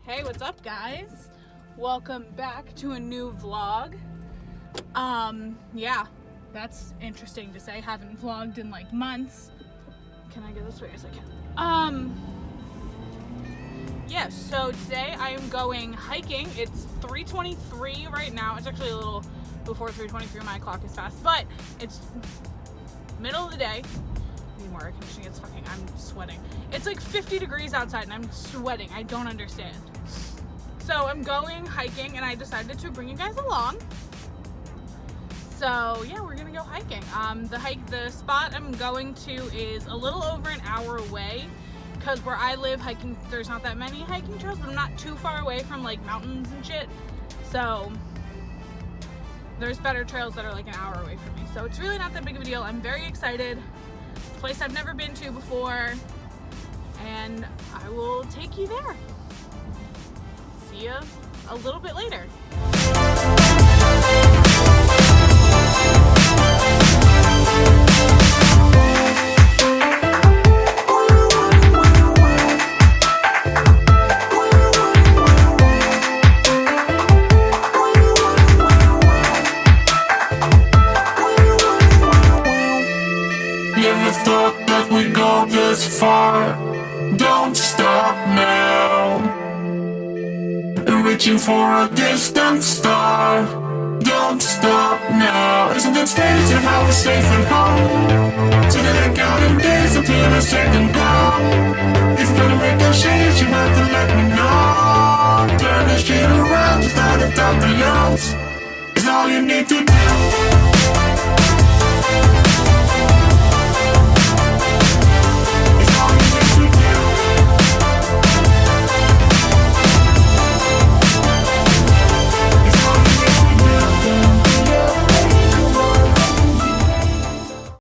Hey, what's up guys? Welcome back to a new vlog. Yeah, that's interesting to say. Haven't vlogged in like months. Can I go this way? Yes, I can. Yes, so today I am going hiking. It's 3:23 right now. It's actually a little before 3:23. My clock is fast, but it's middle of the day. Need more air conditioning. It's fucking, I'm sweating. It's like 50 degrees outside and I'm sweating. I don't understand. So I'm going hiking and I decided to bring you guys along. So yeah, we're gonna go hiking. The spot I'm going to is a little over an hour away, because where I live, hiking, there's not that many hiking trails, but I'm not too far away from like mountains and shit. So there's better trails that are like an hour away from me. So it's really not that big of a deal. I'm very excited. It's a place I've never been to before, and I will take you there. See you a little bit later. Never thought that we'd go this far. Don't stop now. Reaching for a distant star. Don't stop now. Isn't it strange how we're safe and home? So that I counting days until the second call. It's gonna make a change, you have to let me know.